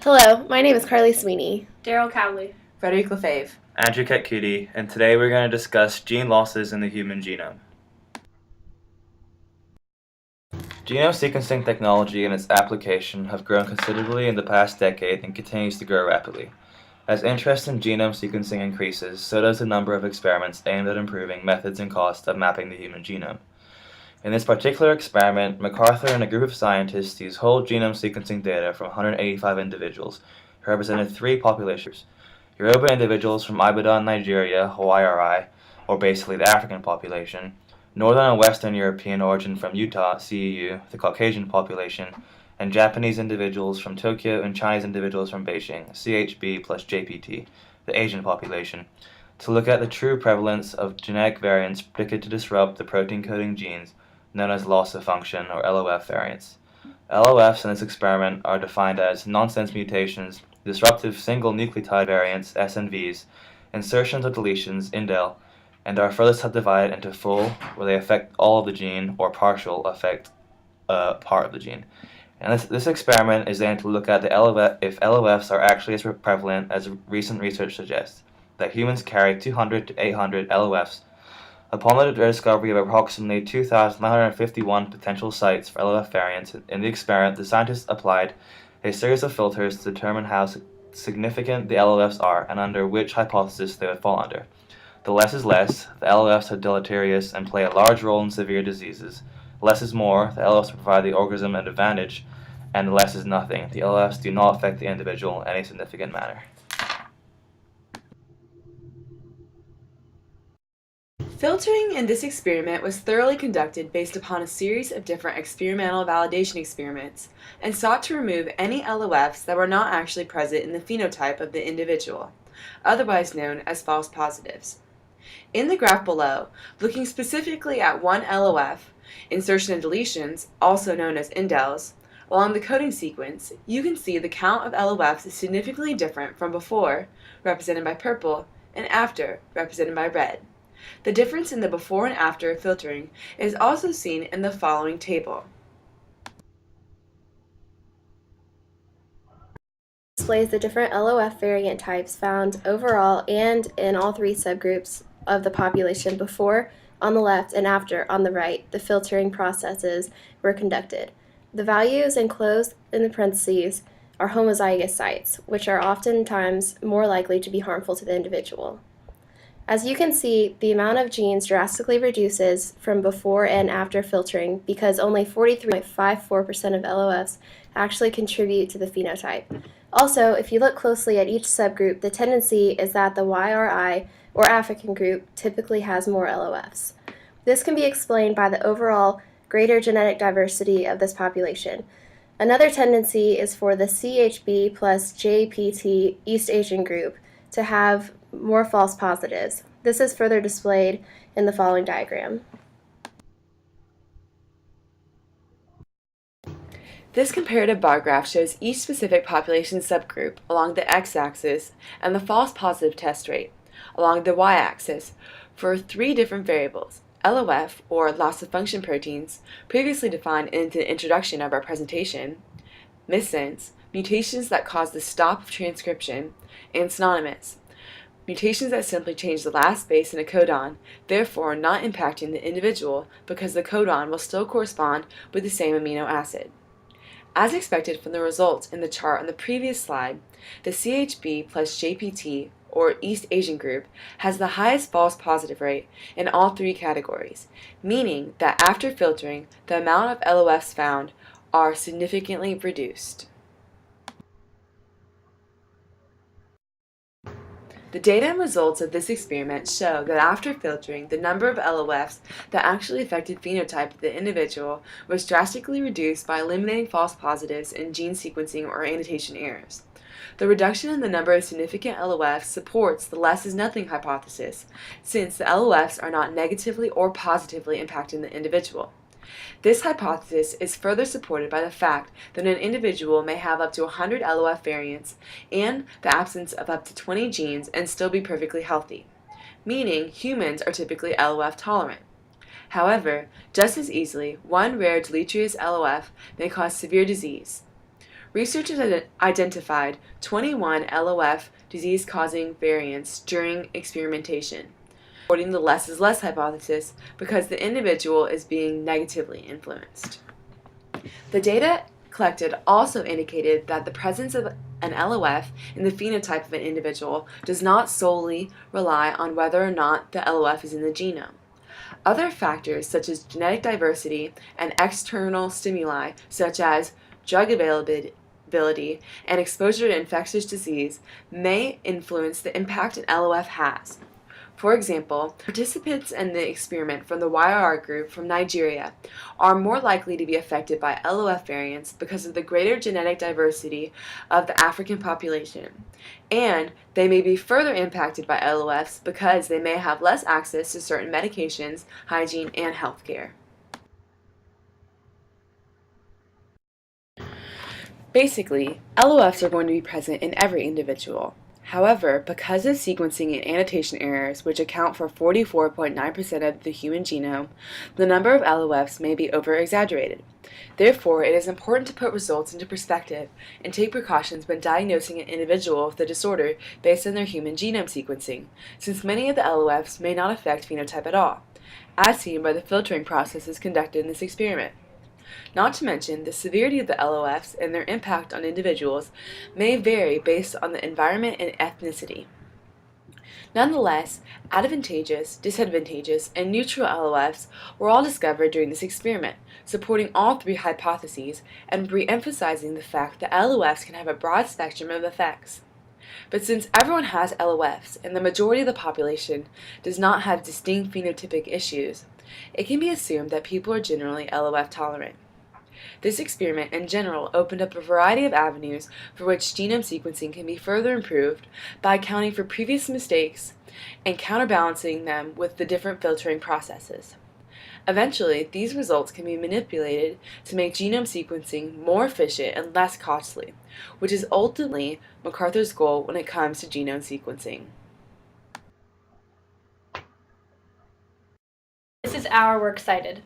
Hello, my name is Carly Sweeney. Darelle Cowley. Frederique Lefebvre. Andrew Chetcuti, and today we're going to discuss gene losses in the human genome. Genome sequencing technology and its application have grown considerably in the past decade and continues to grow rapidly. As interest in genome sequencing increases, so does the number of experiments aimed at improving methods and costs of mapping the human genome. In this particular experiment, MacArthur and a group of scientists used whole genome sequencing data from 185 individuals who represented three populations: Yoruba individuals from Ibadan, Nigeria, YRI, or basically the African population, Northern and Western European origin from Utah, CEU, the Caucasian population, and Japanese individuals from Tokyo and Chinese individuals from Beijing, CHB plus JPT, the Asian population, to look at the true prevalence of genetic variants predicted to disrupt the protein-coding genes known as loss of function or LOF variants. LOFs in this experiment are defined as nonsense mutations, disruptive single nucleotide variants, SNVs, insertions or deletions, indel, and are further subdivided into full, where they affect all of the gene, or partial, affect part of the gene. And this experiment is aimed to look at if LOFs are actually as prevalent as recent research suggests, that humans carry 200 to 800 LOFs. Upon the discovery of approximately 2,951 potential sites for LOF variants in the experiment, the scientists applied a series of filters to determine how significant the LOFs are and under which hypothesis they would fall under. The less is less, the LOFs are deleterious and play a large role in severe diseases. Less is more, the LOFs provide the organism an advantage, and less is nothing. The LOFs do not affect the individual in any significant manner. Filtering in this experiment was thoroughly conducted based upon a series of different experimental validation experiments and sought to remove any LOFs that were not actually present in the phenotype of the individual, otherwise known as false positives. In the graph below, looking specifically at one LOF, insertion and deletions, also known as indels, along the coding sequence, you can see the count of LOFs is significantly different from before, represented by purple, and after, represented by red. The difference in the before and after of filtering is also seen in the following table. Displays the different LOF variant types found overall and in all three subgroups of the population before on the left and after on the right the filtering processes were conducted. The values enclosed in the parentheses are homozygous sites, which are oftentimes more likely to be harmful to the individual. As you can see, the amount of genes drastically reduces from before and after filtering because only 43.54% of LOFs actually contribute to the phenotype. Also, if you look closely at each subgroup, the tendency is that the YRI, or African group, typically has more LOFs. This can be explained by the overall greater genetic diversity of this population. Another tendency is for the CHB plus JPT East Asian group to have more false positives. This is further displayed in the following diagram. This comparative bar graph shows each specific population subgroup along the x-axis and the false positive test rate along the y-axis for three different variables: LOF, or loss of function proteins, previously defined in the introduction of our presentation; missense, mutations that cause the stop of transcription; and synonymous, mutations that simply change the last base in a codon, therefore not impacting the individual because the codon will still correspond with the same amino acid. As expected from the results in the chart on the previous slide, the CHB plus JPT, or East Asian group, has the highest false positive rate in all three categories, meaning that after filtering, the amount of LOFs found are significantly reduced. The data and results of this experiment show that after filtering, the number of LOFs that actually affected phenotype of the individual was drastically reduced by eliminating false positives and gene sequencing or annotation errors. The reduction in the number of significant LOFs supports the less is nothing hypothesis, since the LOFs are not negatively or positively impacting the individual. This hypothesis is further supported by the fact that an individual may have up to 100 LOF variants and the absence of up to 20 genes and still be perfectly healthy, meaning humans are typically LOF tolerant. However, just as easily, one rare deleterious LOF may cause severe disease. Researchers identified 21 LOF disease-causing variants during experimentation, supporting the less is less hypothesis because the individual is being negatively influenced. The data collected also indicated that the presence of an LOF in the phenotype of an individual does not solely rely on whether or not the LOF is in the genome. Other factors such as genetic diversity and external stimuli such as drug availability and exposure to infectious disease may influence the impact an LOF has. For example, participants in the experiment from the YR group from Nigeria are more likely to be affected by LOF variants because of the greater genetic diversity of the African population, and they may be further impacted by LOFs because they may have less access to certain medications, hygiene, and healthcare. Basically, LOFs are going to be present in every individual. However, because of sequencing and annotation errors, which account for 44.9% of the human genome, the number of LOFs may be over-exaggerated. Therefore, it is important to put results into perspective and take precautions when diagnosing an individual with a disorder based on their human genome sequencing, since many of the LOFs may not affect phenotype at all, as seen by the filtering processes conducted in this experiment. Not to mention, the severity of the LOFs and their impact on individuals may vary based on the environment and ethnicity. Nonetheless, advantageous, disadvantageous, and neutral LOFs were all discovered during this experiment, supporting all three hypotheses and re-emphasizing the fact that LOFs can have a broad spectrum of effects. But since everyone has LOFs and the majority of the population does not have distinct phenotypic issues, it can be assumed that people are generally LOF tolerant. This experiment in general opened up a variety of avenues for which genome sequencing can be further improved by accounting for previous mistakes and counterbalancing them with the different filtering processes. Eventually, these results can be manipulated to make genome sequencing more efficient and less costly, which is ultimately MacArthur's goal when it comes to genome sequencing. This is our Works Cited.